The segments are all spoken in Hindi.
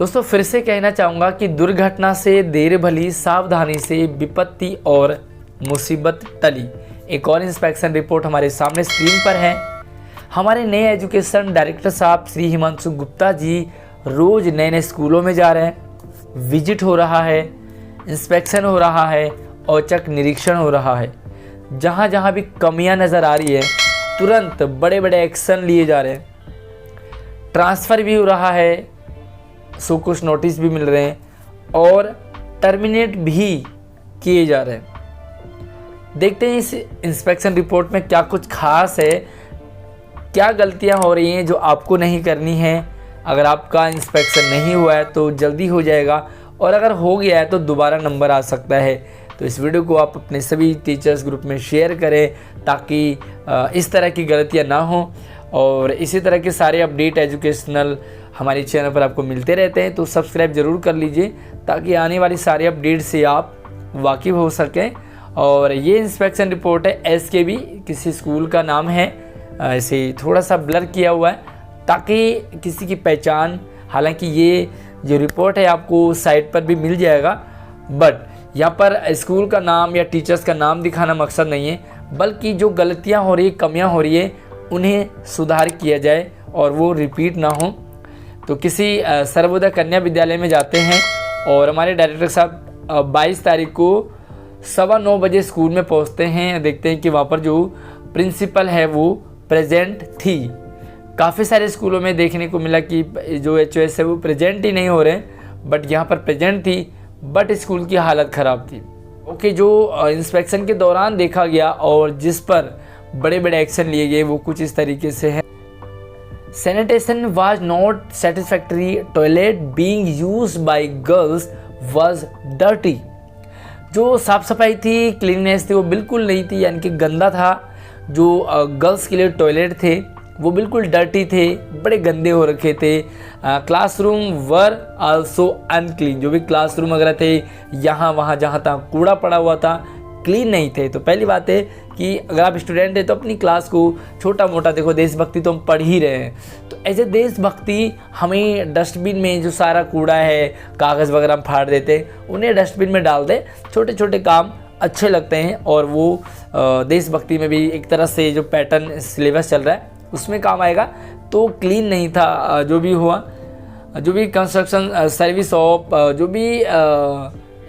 दोस्तों फिर से कहना चाहूँगा कि दुर्घटना से देर भली, सावधानी से विपत्ति और मुसीबत टली। एक और इंस्पेक्शन रिपोर्ट हमारे सामने स्क्रीन पर है। हमारे नए एजुकेशन डायरेक्टर साहब श्री हिमांशु गुप्ता जी रोज़ नए नए स्कूलों में जा रहे हैं, विजिट हो रहा है, इंस्पेक्शन हो रहा है, औचक निरीक्षण हो रहा है। जहाँ जहाँ भी कमियाँ नज़र आ रही है तुरंत बड़े बड़े एक्शन लिए जा रहे हैं। ट्रांसफ़र भी हो रहा है, सो कुछ नोटिस भी मिल रहे हैं और टर्मिनेट भी किए जा रहे हैं। देखते हैं इस इंस्पेक्शन रिपोर्ट में क्या कुछ खास है, क्या गलतियां हो रही हैं जो आपको नहीं करनी है। अगर आपका इंस्पेक्शन नहीं हुआ है तो जल्दी हो जाएगा, और अगर हो गया है तो दोबारा नंबर आ सकता है। तो इस वीडियो को आप अपने सभी टीचर्स ग्रुप में शेयर करें ताकि इस तरह की गलतियां ना हो। और इसी तरह के सारे अपडेट एजुकेशनल हमारे चैनल पर आपको मिलते रहते हैं, तो सब्सक्राइब ज़रूर कर लीजिए ताकि आने वाली सारी अपडेट से आप वाकिफ़ हो सकें। और ये इंस्पेक्शन रिपोर्ट है एसकेबी, किसी स्कूल का नाम है, ऐसे थोड़ा सा ब्लर किया हुआ है ताकि किसी की पहचान, हालांकि ये जो रिपोर्ट है आपको साइट पर भी मिल जाएगा, बट यहाँ पर स्कूल का नाम या टीचर्स का नाम दिखाना मकसद नहीं है, बल्कि जो गलतियाँ हो रही है, कमियाँ हो रही है, उन्हें सुधार किया जाए और वो रिपीट ना हो। तो किसी सर्वोदय कन्या विद्यालय में जाते हैं और हमारे डायरेक्टर साहब 22 तारीख को 9:15 बजे स्कूल में पहुंचते हैं। देखते हैं कि वहाँ पर जो प्रिंसिपल है वो प्रेजेंट थी। काफ़ी सारे स्कूलों में देखने को मिला कि जो HOS है वो प्रेजेंट ही नहीं हो रहे, बट यहाँ पर प्रेजेंट थी, बट स्कूल की हालत ख़राब थी। ओके, जो इंस्पेक्शन के दौरान देखा गया और जिस पर बड़े बड़े एक्शन लिए गए वो कुछ इस तरीके से है। Sanitation was not satisfactory, toilet being used by girls was dirty. जो साफ़ सफाई थी, क्लीननेस थी, वो बिल्कुल नहीं थी, यानी कि गंदा था। जो गर्ल्स के लिए टॉयलेट थे वो बिल्कुल डर्टी थे, बड़े गंदे हो रखे थे। क्लासरूम वर आल्सो अनक्लीन, जो भी क्लासरूम वगैरह थे यहाँ वहाँ जहाँ तहाँ कूड़ा पड़ा हुआ था, क्लीन नहीं थे। तो पहली बात है कि अगर आप स्टूडेंट हैं तो अपनी क्लास को छोटा मोटा देखो, देशभक्ति तो हम पढ़ ही रहे हैं, तो एज ए देशभक्ति हमें डस्टबिन में जो सारा कूड़ा है, कागज़ वगैरह हम फाड़ देते हैं, उन्हें डस्टबिन में डाल दें। छोटे छोटे काम अच्छे लगते हैं और वो देशभक्ति में भी एक तरह से जो पैटर्न सिलेबस चल रहा है उसमें काम आएगा। तो क्लीन नहीं था जो भी हुआ। जो भी कंस्ट्रक्शन सर्विस ऑफ जो भी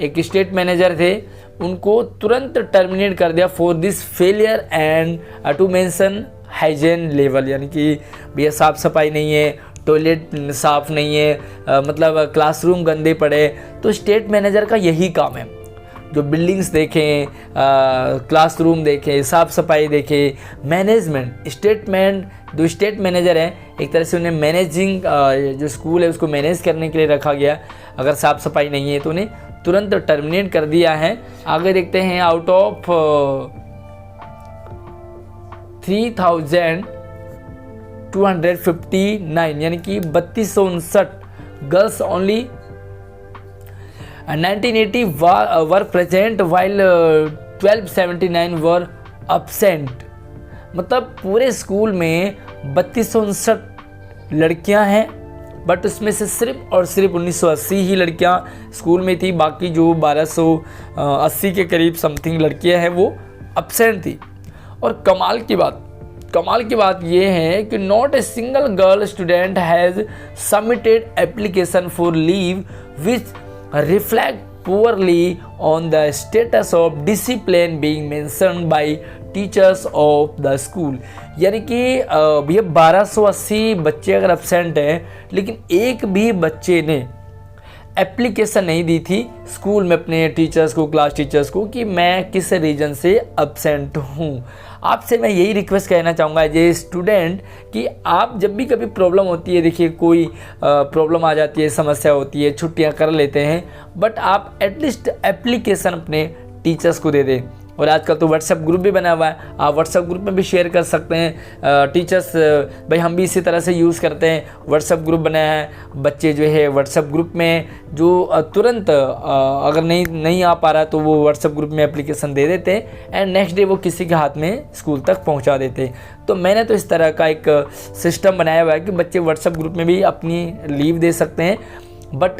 एक स्टेट मैनेजर थे उनको तुरंत टर्मिनेट कर दिया for this failure and to mention hygiene level, यानी कि भैया साफ़ सफाई नहीं है, टॉयलेट साफ़ नहीं है, मतलब क्लासरूम गंदे पड़े। तो स्टेट मैनेजर का यही काम है, जो बिल्डिंग्स देखें, क्लासरूम देखें, साफ़ सफाई देखें, मैनेजमेंट, जो स्टेट मैनेजर हैं एक तरह से उन्हें मैनेजिंग जो स्कूल है उसको मैनेज करने के लिए रखा गया। अगर साफ़ सफाई नहीं है तो उन्हें तुरंत टर्मिनेट कर दिया है। आगे देखते हैं, आउट ऑफ 3259 यानी कि 3259 girls only 1980 were present while 1279 were absent. मतलब पूरे स्कूल में 3259 लड़कियां हैं, बट उसमें से सिर्फ और सिर्फ 1980 ही लड़कियां स्कूल में थी, बाकी जो 1280 के करीब समथिंग लड़कियां हैं वो अब्सेंट थी। और कमाल की बात ये है कि not a single girl student has submitted application for leave which reflect poorly on the status of discipline being mentioned by teachers of the school। यानी कि भैया 1280 बच्चे अगर एब्सेंट हैं, लेकिन एक भी बच्चे ने एप्लीकेशन नहीं दी थी स्कूल में अपने टीचर्स को, क्लास टीचर्स को, कि मैं किस रीज़न से एब्सेंट हूँ। आपसे मैं यही रिक्वेस्ट कहना चाहूँगा एज ए स्टूडेंट कि आप जब भी कभी प्रॉब्लम होती है, देखिए कोई प्रॉब्लम आ जाती है, समस्या होती है, छुट्टियाँ कर लेते हैं, बट आप एटलीस्ट एप्लीकेशन अपने टीचर्स को दे दें। और आजकल तो व्हाट्सएप ग्रुप भी बना हुआ है, आप व्हाट्सएप ग्रुप में भी शेयर कर सकते हैं। टीचर्स भाई हम भी इसी तरह से यूज़ करते हैं, व्हाट्सएप ग्रुप बनाया है। बच्चे जो है व्हाट्सएप ग्रुप में जो तुरंत अगर नहीं आ पा रहा तो वो व्हाट्सएप ग्रुप में एप्लीकेशन दे देते हैं एंड नेक्स्ट डे वो किसी के हाथ में स्कूल तक पहुंचा देते हैं। तो मैंने तो इस तरह का एक सिस्टम बनाया हुआ है कि बच्चे व्हाट्सएप ग्रुप में भी अपनी लीव दे सकते हैं। बट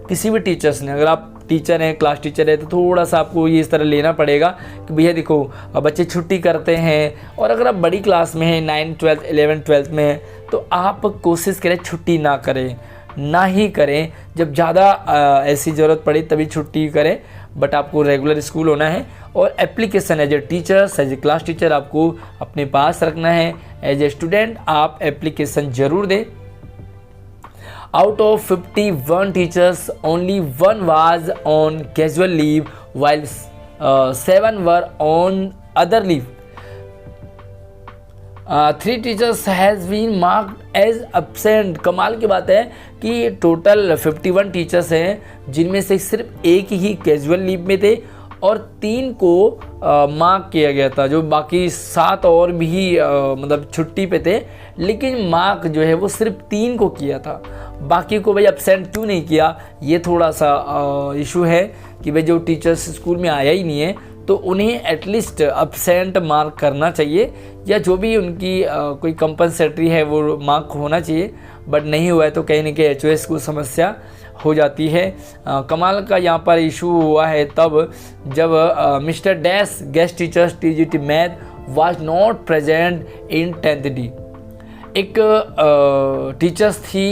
किसी भी टीचर्स ने, अगर आप टीचर हैं, क्लास टीचर है, तो थोड़ा सा आपको ये इस तरह लेना पड़ेगा कि भैया देखो बच्चे छुट्टी करते हैं, और अगर आप बड़ी क्लास में हैं, 9, 12, 11, 12 में हैं, तो आप कोशिश करें छुट्टी ना करें, ना ही करें। जब ज़्यादा ऐसी ज़रूरत पड़े तभी छुट्टी करें, बट आपको रेगुलर स्कूल होना है। और application as a teachers, as a class teacher आपको अपने पास रखना है। एज ए स्टूडेंट आप एप्लीकेशन ज़रूर दें। Out of 51 teachers, only one was on casual leave, while 7 were on other leave. 3 teachers has been marked as absent. कमाल की बात है कि टोटल 51 टीचर्स हैं, जिनमें से सिर्फ एक ही कैजुअल लीव में थे और 3 को मार्क किया गया था। जो बाकी 7 और भी मतलब छुट्टी पे थे, लेकिन मार्क जो है वो सिर्फ 3 को किया था, बाकी को भाई एब्सेंट क्यों नहीं किया। ये थोड़ा सा इशू है कि भाई जो टीचर्स स्कूल में आया ही नहीं है तो उन्हें एटलीस्ट एब्सेंट मार्क करना चाहिए, या जो भी उनकी कोई कंपनसेटरी है वो मार्क होना चाहिए। बट नहीं हुआ है तो कहीं ना कहीं HOS को समस्या हो जाती है। कमाल का यहाँ पर इशू हुआ है तब जब mister dash guest teachers TGT math was not present in 10th D। एक टीचर्स थी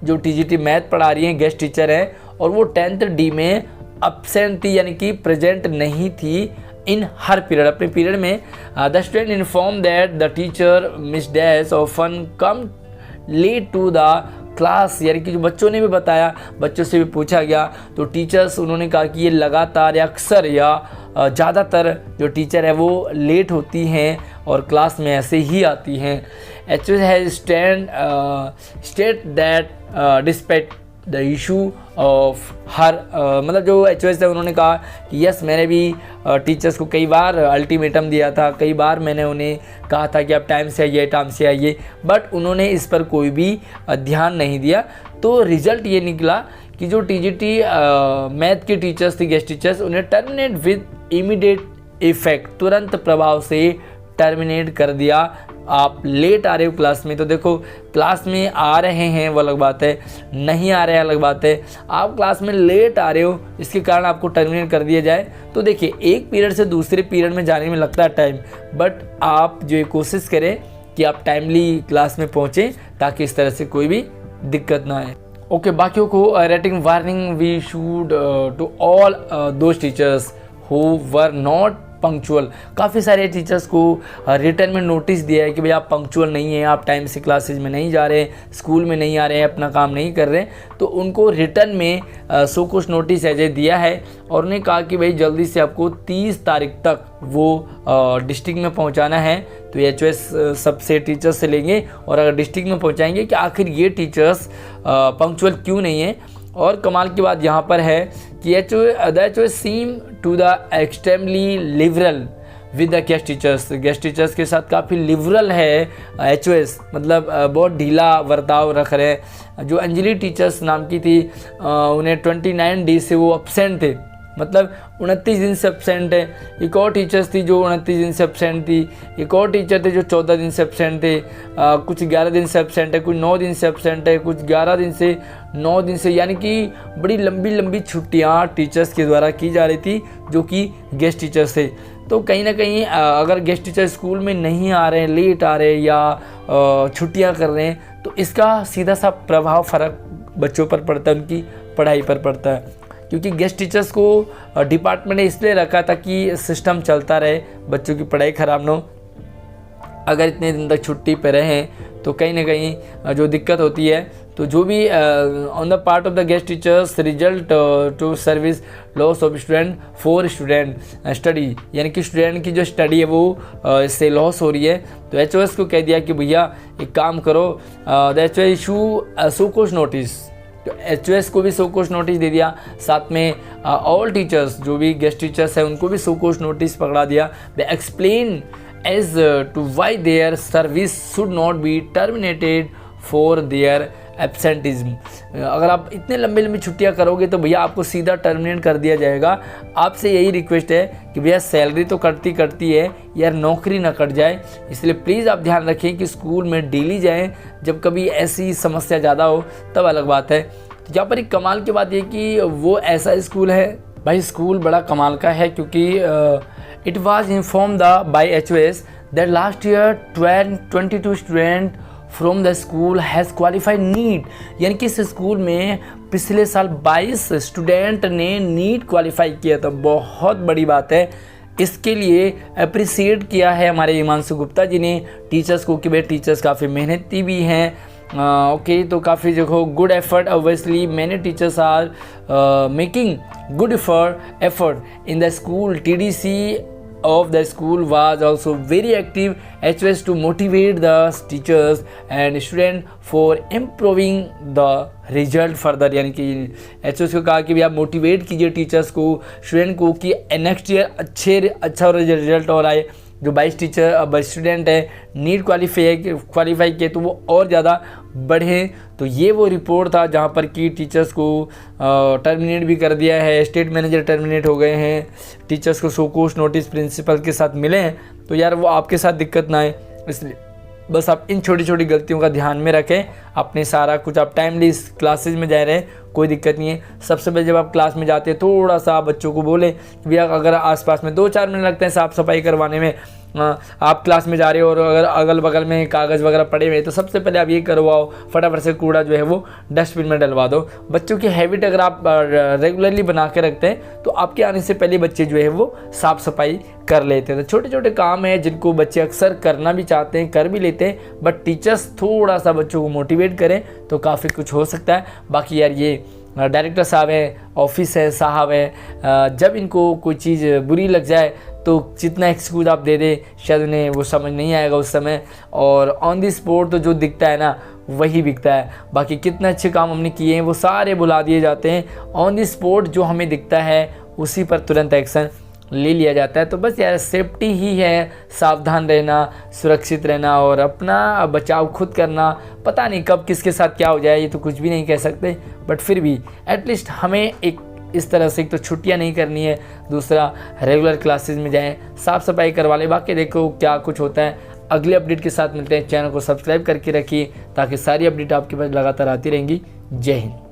जो TGT मैथ पढ़ा रही हैं, गेस्ट टीचर है, और वो 10th D में एब्सेंट थी, यानी कि प्रेजेंट नहीं थी इन हर पीरियड, अपने पीरियड में। The student inform that the teacher miss dash often come late to the class, यानी कि जो बच्चों ने भी बताया, बच्चों से भी पूछा गया, तो टीचर्स उन्होंने कहा कि ये लगातार या अक्सर या ज़्यादातर जो टीचर है वो लेट होती हैं और क्लास में ऐसे ही आती हैं। HOS has state that despite the issue of her, मतलब जो HOS है उन्होंने कहा कि यस, मैंने भी टीचर्स को कई बार अल्टीमेटम दिया था, कई बार मैंने उन्हें कहा था कि आप टाइम से आइए, टाइम से आइए, बट उन्होंने इस पर कोई भी ध्यान नहीं दिया। तो रिज़ल्ट ये निकला कि जो TGT मैथ के टीचर्स थे, गेस्ट टीचर्स, उन्हें टर्मिनेट विद इमीडिएट इफेक्ट, तुरंत प्रभाव से टर्मिनेट कर दिया। आप लेट आ रहे हो क्लास में, तो देखो क्लास में आ रहे हैं वो अलग बात है, नहीं आ रहे हैं अलग बात है। आप क्लास में लेट आ रहे हो, इसके कारण आपको टर्मिनेट कर दिया जाए, तो देखिए एक पीरियड से दूसरे पीरियड में जाने में लगता है टाइम, बट आप जो ये कोशिश करें कि आप टाइमली क्लास में पहुँचें ताकि इस तरह से कोई भी दिक्कत ना आए। ओके, बाकियों को rating warning we should to all those teachers who were not punctual. काफ़ी सारे टीचर्स को रिटर्न में नोटिस दिया है कि भाई आप पंक्चुअल नहीं हैं, आप टाइम से क्लासेज में नहीं जा रहे, स्कूल में नहीं आ रहे हैं, अपना काम नहीं कर रहे, तो उनको रिटर्न में सो कुछ नोटिस एज दिया है और उन्हें कहा कि भाई जल्दी से आपको 30 तारीख तक वो डिस्ट्रिक्ट में पहुंचाना है। तो HOS सबसे टीचर्स से लेंगे और अगर डिस्ट्रिक्ट में पहुंचाएंगे कि आखिर ये टीचर्स पंक्चुअल क्यों नहीं है। और कमाल की बात यहाँ पर है कि HOS seem to the extremely liberal with the guest teachers. Guest teachers के साथ काफ़ी लिबरल है HOS, मतलब बहुत ढीला बर्ताव रख रहे हैं। जो अंजलि टीचर्स नाम की थी, उन्हें 29 डेज से वो एब्सेंट थे, मतलब 29 दिन से एब्सेंट है। एक और टीचर्स थी जो 29 दिन से एब्सेंट थी, एक और टीचर थे जो 14 दिन से एब्सेंट थे, कुछ 11 दिन से एब्सेंट है, कुछ 9 दिन से एब्सेंट है, कुछ 11 दिन से 9 दिन से, यानी कि बड़ी लंबी लंबी छुट्टियां टीचर्स के द्वारा की जा रही थी जो कि गेस्ट टीचर्स थे। तो कहीं ना कहीं अगर गेस्ट टीचर स्कूल में नहीं आ रहे हैं, लेट आ रहे हैं या छुट्टियाँ कर रहे हैं, तो इसका सीधा सा प्रभाव फ़र्क बच्चों पर पड़ता है, उनकी पढ़ाई पर पड़ता है। क्योंकि गेस्ट टीचर्स को डिपार्टमेंट ने इसलिए रखा था कि सिस्टम चलता रहे, बच्चों की पढ़ाई ख़राब ना हो। अगर इतने दिन तक छुट्टी पे रहें तो कहीं ना कहीं जो दिक्कत होती है, तो जो भी on the part of the guest teachers result to service loss of student for student study, यानी कि स्टूडेंट की जो स्टडी है वो इससे लॉस हो रही है। तो HOS को कह दिया कि भैया एक काम करो, द HOS इशू सो कुछ नोटिस, तो HOS को भी सो कोच नोटिस दे दिया, साथ में ऑल टीचर्स जो भी गेस्ट टीचर्स हैं उनको भी सो कोच नोटिस पकड़ा दिया। They explain as to why their service should not be terminated for their absenteeism. अगर आप इतने लंबी लंबी छुट्टियां करोगे तो भैया आपको सीधा टर्मिनेट कर दिया जाएगा। आपसे यही रिक्वेस्ट है कि भैया सैलरी तो कटती है यार, नौकरी ना कट जाए, इसलिए प्लीज़ आप ध्यान रखें कि स्कूल में डेली जाएं। जब कभी ऐसी समस्या ज़्यादा हो तब अलग बात है। तो यहाँ पर एक कमाल की बात ये कि वो ऐसा स्कूल है, भाई स्कूल बड़ा कमाल का है, क्योंकि it was inform the by HOS that last year 22 student from the school has qualified NEET, यानी कि इस स्कूल में पिछले साल 22 स्टूडेंट ने नीट क्वालिफाई किया था। बहुत बड़ी बात है। इसके लिए अप्रिसिएट किया है हमारे हिमांशु गुप्ता जी ने टीचर्स को कि भाई टीचर्स काफ़ी मेहनती भी हैं। ओके, तो काफ़ी देखो good effort, obviously many teachers are making good effort in the school. TDC of the school was also very active HOS to motivate the teachers and students for improving the result further, यानी कि HOS को कहा कि भी आप मोटिवेट कीजिए टीचर्स को, स्टूडेंट को कि नेक्स्ट ईयर अच्छा रिजल्ट और आए। जो 22 टीचर स्टूडेंट है नीट क्वालिफाई किए तो वो और ज़्यादा बढ़े। तो ये वो रिपोर्ट था जहाँ पर कि टीचर्स को टर्मिनेट भी कर दिया है, स्टेट मैनेजर टर्मिनेट हो गए हैं, टीचर्स को शोकॉज नोटिस प्रिंसिपल के साथ मिले हैं। तो यार वो आपके साथ दिक्कत ना आए, इसलिए बस आप इन छोटी छोटी गलतियों का ध्यान में रखें। अपने सारा कुछ आप टाइमली क्लासेज में जा रहे हैं, कोई दिक्कत नहीं है। सबसे पहले जब आप क्लास में जाते हैं थोड़ा सा आप बच्चों को बोलें कि भैया अगर आसपास में 2-4 मिनट लगते हैं साफ़ सफाई करवाने में, आप क्लास में जा रहे हो और अगर अगल बगल में कागज़ वगैरह पड़े हुए हैं तो सबसे पहले आप ये करवाओ, फटाफट से कूड़ा जो है वो डस्टबिन में डलवा दो। बच्चों की हैबिट अगर आप रेगुलरली बना के रखते हैं तो आपके आने से पहले बच्चे जो है वो साफ़ सफाई कर लेते हैं। तो छोटे छोटे काम हैं जिनको बच्चे अक्सर करना भी चाहते हैं, कर भी लेते हैं, बट टीचर्स थोड़ा सा बच्चों को मोटिवेट करें तो काफ़ी कुछ हो सकता है। बाकी यार ये डायरेक्टर साहब हैं, ऑफिस है, साहब है, जब इनको कोई चीज़ बुरी लग जाए तो जितना एक्सक्यूज़ आप दे दें शायद उन्हें वो समझ नहीं आएगा उस समय, और ऑन दी स्पॉट तो जो दिखता है ना वही बिकता है। बाकी कितने अच्छे काम हमने किए हैं वो सारे बुला दिए जाते हैं, ऑन दी स्पॉट जो हमें दिखता है उसी पर तुरंत एक्शन ले लिया जाता है। तो बस यार सेफ्टी ही है, सावधान रहना, सुरक्षित रहना और अपना बचाव खुद करना। पता नहीं कब किसके साथ क्या हो जाए, ये तो कुछ भी नहीं कह सकते, बट फिर भी एटलीस्ट हमें एक इस तरह से एक तो छुट्टियां नहीं करनी है, दूसरा रेगुलर क्लासेस में जाएं, साफ़ सफाई करवा लें। बाकी देखो क्या कुछ होता है। अगले अपडेट के साथ मिलते हैं। चैनल को सब्सक्राइब करके रखिए ताकि सारी अपडेट आपके पास लगातार आती रहेंगी। जय हिंद।